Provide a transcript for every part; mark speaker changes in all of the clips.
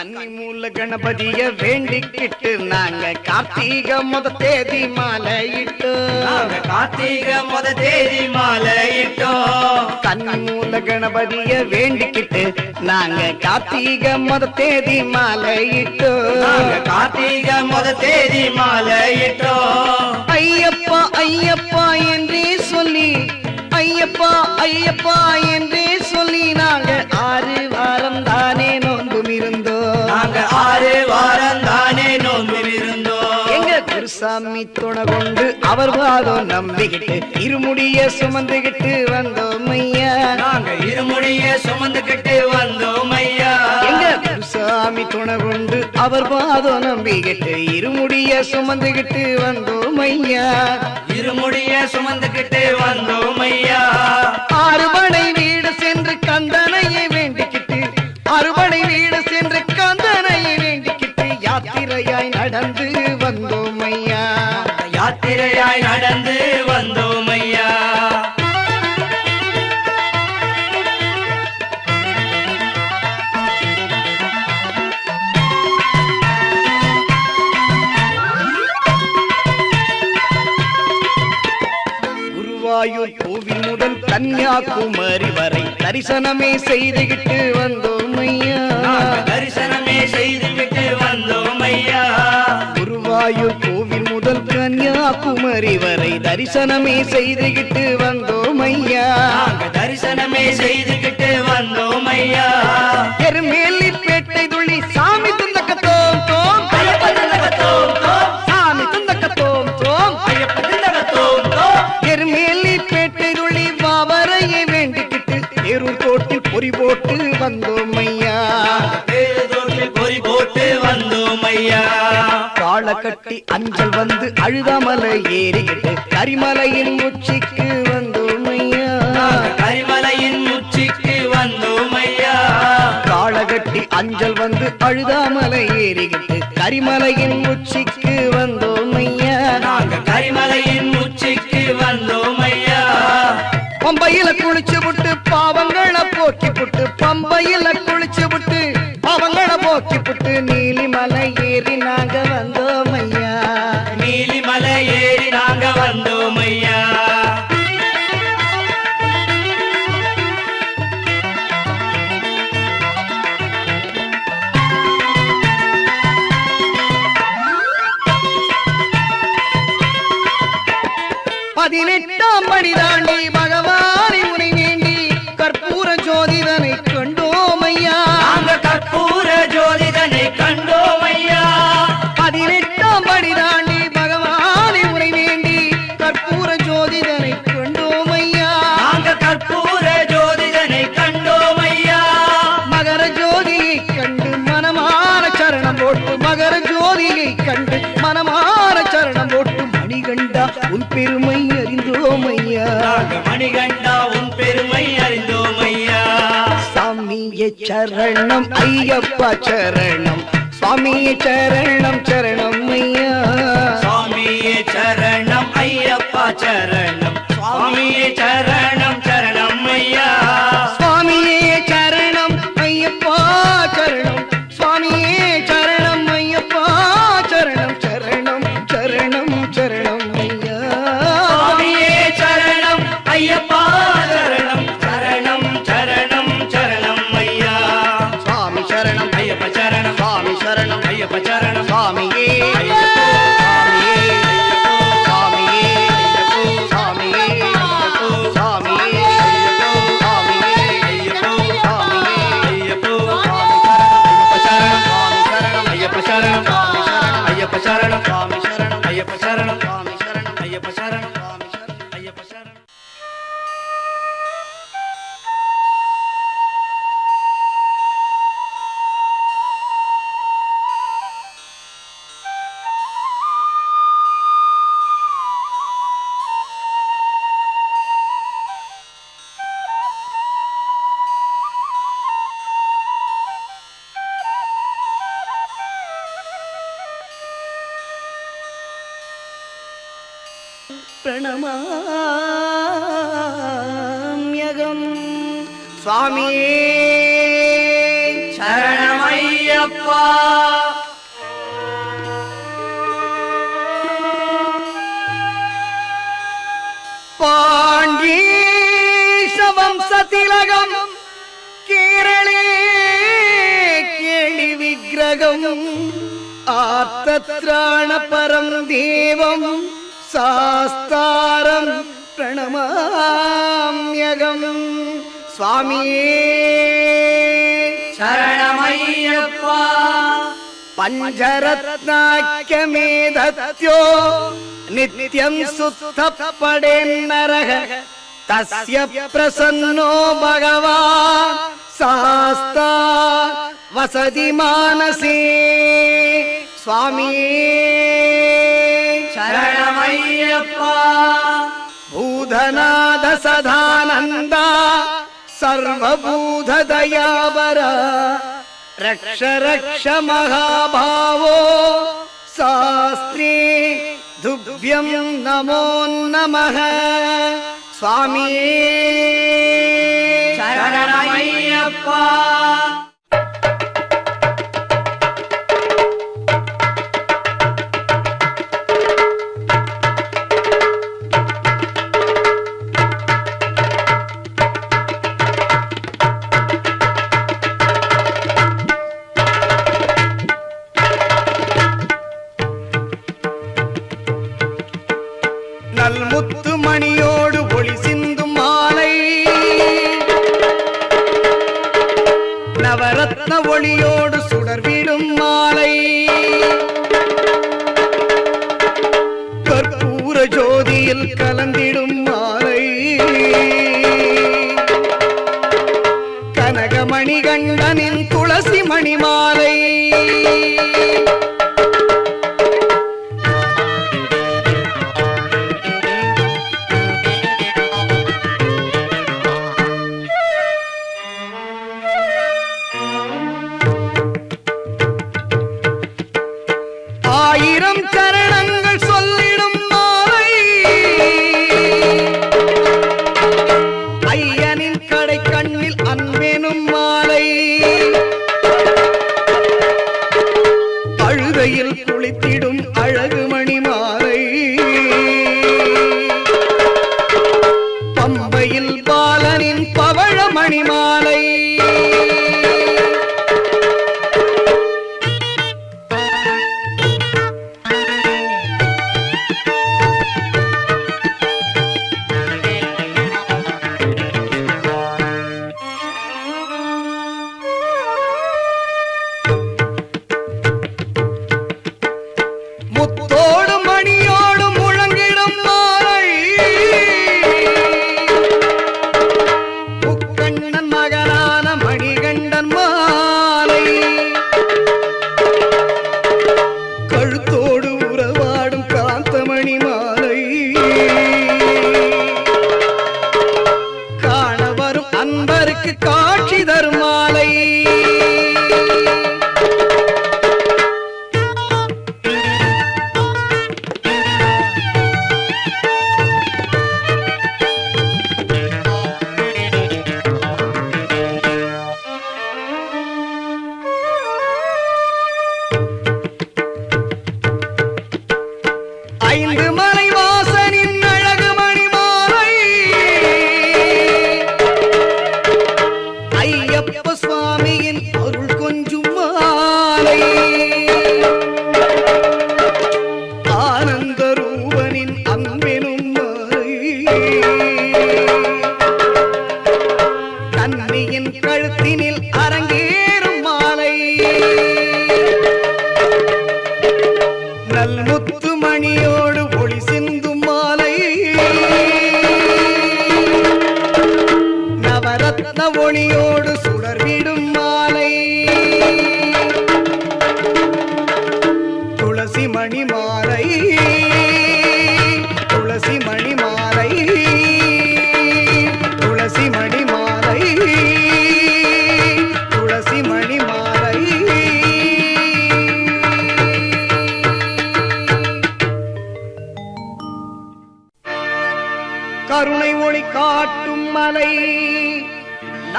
Speaker 1: கன்னி மூல கணபதிய வேண்டிக்கிட்டு நாங்க கார்த்திகை முத தேதி மாலையிட்டோம்.
Speaker 2: கார்த்திகை முத தேதி மாலையிட்டோம்.
Speaker 1: கன்னி மூல கணபதிய வேண்டிக்கிட்டு நாங்க கார்த்திகை முத தேதி மாலையிட்டோம்.
Speaker 2: கார்த்திகை முத தேதி மாலையிட்டோம்.
Speaker 1: ஐயப்பா ஐயப்பா என்றே சொல்லி, ஐயப்பா ஐயப்பா என்றே சொல்லி நாங்க 6 வாரம் தானே நோன்பும் இருந்தோம்.
Speaker 2: நாங்க 6 வாரம் தானே நோன்பும் இருந்தோம்.
Speaker 1: எங்க குருசாமி துணை கொண்டு அவர் வாதம் நம்பிக்கிட்டு இருமுடிய சுமந்துகிட்டு வந்தோம் ஐயா.
Speaker 2: நாங்க இருமுடிய சுமந்துகிட்டு வந்தோம் ஐயா.
Speaker 1: எங்க குருசாமி துணை கொண்டு அவர் வாதம் நம்பிக்கிட்டு இருமுடிய சுமந்துகிட்டு வந்தோம் ஐயா.
Speaker 2: இருமுடிய சுமந்துகிட்டு வந்தோம் ஐயா.
Speaker 1: அறுபடை வீடு சென்று கந்தனையை வேண்டிக்கிட்டு, அறுபடை வீடு சென்று கந்தனையை வேண்டிக்கிட்டு யாத்திரையாய் நடந்து வந்தோம் ஐயா.
Speaker 2: யாத்திரையாய் நடந்து வந்தோம் ஐயா.
Speaker 1: குருவாயூர் கோவில் முதல் கன்னியாகுமரி வரை தரிசனமே செய்துகிட்டு வந்தோம் ஐயா.
Speaker 2: தரிசனமே செய்துவிட்டு வந்தோம் ஐயா.
Speaker 1: குருவாயூர் கோவில் முதல் கன்னியாகுமரி வரை தரிசனமே செய்துகிட்டு வந்தோம் ஐயா.
Speaker 2: தரிசனமே செய்துகிட்டு வந்தோம் ஐயா.
Speaker 1: எருமேலிப்பேட்டை துள்ளி சாமி துந்தக்கத்தோம் தோம், சாமி துந்தக்கத்தோம் தோம், எருமேலிப்பேட்டை துள்ளி பாவரையை வேண்டிக்கிட்டு தேரூர் தோட்டில் பொறி போட்டு வந்தோம் ஐயா.
Speaker 2: பொறி போட்டு வந்தோம் ஐயா.
Speaker 1: காளை கட்டி அஞ்சல் வந்து அழுதாமலை ஏறிக்கிட்டு கரிமலையின் உச்சிக்கு வந்தோம் ஐயா.
Speaker 2: கரிமலையின் உச்சிக்கு வந்தோம் ஐயா.
Speaker 1: காளை கட்டி அஞ்சல் வந்து அழுதாமலை ஏறிக்கிட்டு கரிமலையின் உச்சிக்கு வந்தோம் ஐயா.
Speaker 2: கரிமலையின் உச்சிக்கு வந்தோம் ஐயா.
Speaker 1: பம்பையில குளிச்சு விட்டு பாவங்களை போக்கி புட்டு, பம்பையில குளிச்சு விட்டு பாவங்களை போக்கி புட்டு நீலிமலை ஏறி நாங்க வந்தோம் ஐயா.
Speaker 2: நீலிமலை ஏறி நாங்க வந்தோம் ஐயா.
Speaker 1: பதினெட்டாம் படி தாண்டி பகவானை முனை வேண்டி கற்பூர ஜோதிதனை கண்டோம் ஐயா.
Speaker 2: கற்பூர ஜோதிதனை கண்டோம் ஐயா.
Speaker 1: 18ஆம் படி தாண்டி பகவானை முனை வேண்டி கற்பூர ஜோதிதனை கண்டோம் ஐயா.
Speaker 2: கற்பூர ஜோதிதனை கண்டோம் ஐயா.
Speaker 1: மகர ஜோதியை கண்டு மனமார சரணம் போட்டு, மகர ஜோதியை கண்டு மனமார சரணம் போட்டு மணிகண்டா உன் பெருமை அறிந்தோம் ஐயா.
Speaker 2: மணிகண்டா உன் பெருமை அறிந்தோம் ஐயா.
Speaker 1: சாமியே சரணம் ஐயப்பா சரணம், சுவாமியே சரணம் சரணம் ஐயா.
Speaker 2: சுவாமியே சரணம் ஐயப்பா சரணம், சுவாமியே சரணம் சரணம் ஐயா.
Speaker 1: சுவாமியே சரணம் ஐயப்பா சரணம், சுவாமியே சரணம் ஐயப்பா சரணம் சரணம் சரணம் சரணம் ஐயா.
Speaker 2: சுவாமியே சரணம் ஐயப்பா சரணம் சரணம் சரணம் சரணம் ஐயா.
Speaker 1: சுவாமி சரணம்
Speaker 2: ஐயப்ப சரணம்,
Speaker 1: சுவாமி சரணம்
Speaker 2: ஐயப்ப சரணம்,
Speaker 1: சுவாமியே
Speaker 2: சரணம் சுவாமி சரணம் ஐயப்ப சரணம் சுவாமி சரணம் ஐயப்ப சரணம் சுவாமி சரணம் ஐயப்ப சரணம்.
Speaker 1: பிரணமாம்யகம் சுவாமியே
Speaker 2: சரணமையப்பா. சரணமையப்பா.
Speaker 1: பாண்டீச வம்சதிலகம் கேரளே கேளி விக்கிரகம் ஆர்த்தத்ராண பரம் தேவம் சாஸ்தாரம் பிரணமாம்யகம். சுவாமியே
Speaker 2: சரணமையப்பா.
Speaker 1: பஞ்சரத்னாக்கியமேதத்யோ நித்யம் சுத்தப்படேன்னரக தஸ்ய பிரசன்னோ பகவான் சாஸ்தா வசதி மானசே. சுவாமியே
Speaker 2: சரணமையப்பா.
Speaker 1: பூதநாத சதானந்தா சர்வபூத தயாபர ரக்ஷ ரக்ஷ மகாபாவோ சாஸ்திரே துப்யம் நமோ நமः. சுவாமியே
Speaker 2: சரணமையப்பா.
Speaker 1: நல்முத்து மணியோடு ஒளி சிந்தும் மாலை நவரத்ன ஒளியோடு சுடர்விடும் மாலை கற்பூர ஜோதியில் கலந்திடும் மாலை கனகமணி கண்டனின் துளசி மணி மாலை ஆயிரம் சரணங்கள் சொல்லிடும் மாலை ஐயனின் கடை கண்ணில் அன்பெனும் மாலை அழுதையில் குளித்திடும் அழகு மணி மாலை பம்பையில் பாலனின் பவழ மணி மாலை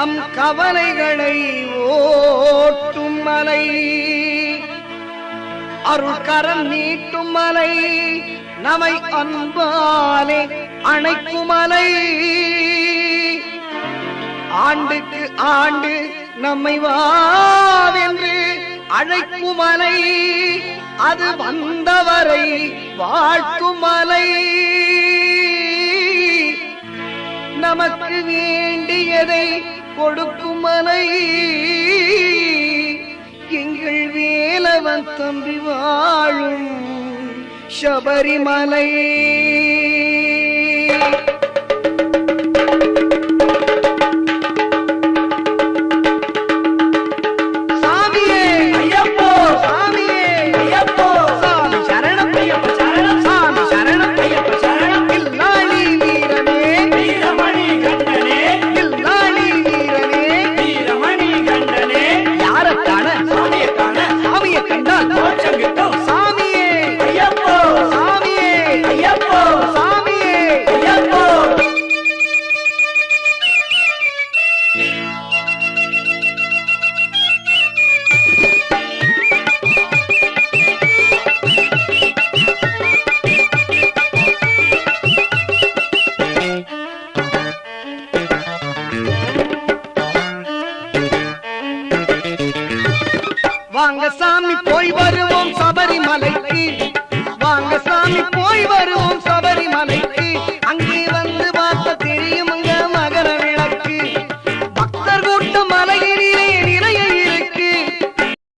Speaker 1: நம் கவலைகளை ஓட்டும் மலை, அருள் கரம் நீட்டும் மலை, நம்மை அன்பாலே அணைக்கும் மலை, ஆண்டுக்கு ஆண்டு நம்மை வாவென்று அழைக்கும் மலை, அது வந்தவரை வாழ்த்தும் மலை, நமக்கு வேண்டியதை கொடுக்கும் மலை, எங்கள் வேலவன் தம்பி வாழும் சபரிமலை. சாமியே
Speaker 2: ஐயப்போ
Speaker 1: சாமியே
Speaker 2: ஐயப்போ
Speaker 1: சாமி சரணம்
Speaker 2: ஐயப்ப சரணம்
Speaker 1: சாமி சரணம்
Speaker 2: ஐயப்ப சரணம்
Speaker 1: கில்லாளி வீரனே
Speaker 2: வீரமணி கண்டனே
Speaker 1: கில்லாளி வீரனே
Speaker 2: வீரமணி கண்டனே
Speaker 1: யாரை காண
Speaker 2: சாமியை காண
Speaker 1: சாமியை கண்டால்
Speaker 2: மோட்சம் கிட்டும்
Speaker 1: சாமியே
Speaker 2: ஐயப்போ
Speaker 1: சாமியே
Speaker 2: ஐயப்போ
Speaker 1: சாமியே
Speaker 2: ஐயப்போ
Speaker 1: வாங்க சாமி போய் வருவோம் சபரிமலைக்கு,